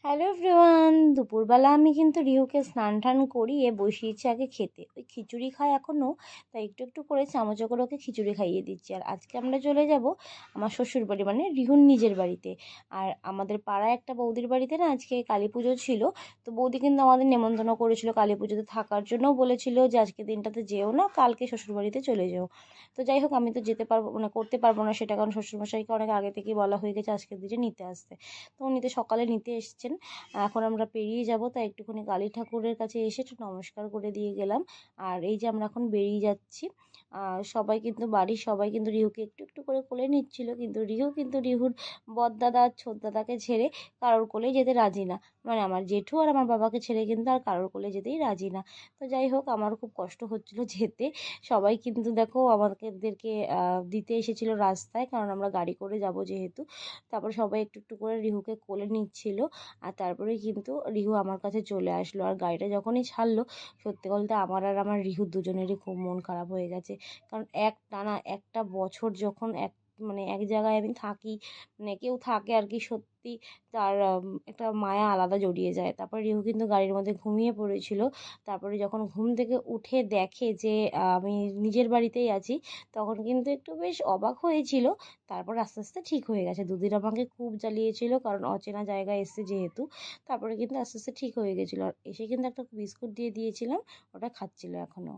Hello everyone, দুপুরবেলা আমি কিন্তু রিহুকে স্নান টান করিয়ে বসিয়েছি আগে খেতে। ওই খিচুড়ি খায় এখনও, তাই একটু একটু করে চামচে করে ওকে খিচুড়ি খাইয়ে দিচ্ছি। আর আজকে আমরা চলে যাব আমার শ্বশুর বাড়ি, মানে রিহুর নিজের বাড়িতে। আর আমাদের পাড়ায় একটা বৌদির বাড়িতে না আজকে কালী পুজো ছিল। তো বৌদি কিন্তু আমাদের নেমন্তন্ন করেছিল কালী পুজোতে থাকার জন্য, বলেছিল যে আজকে দিনটাতে যেও না, কালকে শ্বশুর বাড়িতে চলে যেও। তো যাই হোক, আমি তো যেতে পারবো মানে করতে পারবো না সেটা, কারণ শ্বশুরমশাইকে অনেক আগে থেকেই বলা হয়ে গেছে আজকের দিনে নিতে আসতে। তো উনি তো সকালে নিতে এসছেন। এখন আমরা পেরিয়ে যাব, তাই একটুখানি কালী ঠাকুরের কাছে এসে একটু নমস্কার করে দিয়ে গেলাম। আর এই যে আমরা এখন বেরিয়ে যাচ্ছি। সবাই কিন্তু বাড়ির সবাই কিন্তু রিহুকে একটু একটু করে কোলে নিচ্ছিল, কিন্তু রিহু কিন্তু রিহুর বড়দাদা আর ছোটদাদাকে ছেড়ে কারোর কোলে যেতে রাজি না। মানে আমার জেঠু আর আমার বাবাকে ছেড়ে কিন্তু আর কারোর কোলে যেতেই রাজি না। তো যাই হোক, আমারও খুব কষ্ট হচ্ছিল যেতে। সবাই কিন্তু দেখো আমাদেরকে দিতে এসেছিল রাস্তায়, কারণ আমরা গাড়ি করে যাব যেহেতু। তারপরে সবাই একটু একটু করে রিহুকে কোলে নিচ্ছিল। আর তারপরে কিন্তু রিহু আমার কাছে চলে আসলো। আর গাড়িটা যখনই ছাড়লো, সত্যি বলতে আমার আর আমার রিহু দুজনেরই খুব মন খারাপ হয়ে গেছে। কারণ টানা একটা বছর যখন মানে এক জায়গায় আমি থাকি, মানে কেউ থাকে আর কি, সত্যি তার একটা মায়া আলাদা জড়িয়ে যায়। তারপর রিহু কিন্তু গাড়ির মধ্যে ঘুমিয়ে পড়েছিল। তারপরে যখন ঘুম থেকে উঠে দেখে যে আমি নিজের বাড়িতেই আছি, তখন কিন্তু একটু বেশ অবাক হয়েছিল। তারপর আস্তে আস্তে ঠিক হয়ে গেছে। দুদিন আমাকে খুব জ্বালিয়েছিল, কারণ অচেনা জায়গায় এসছে যেহেতু। তারপরে কিন্তু আস্তে আস্তে ঠিক হয়ে গেছিলো। আর এসে কিন্তু একটা বিস্কুট দিয়ে দিয়েছিলাম, ওটা খাচ্ছিল এখনও।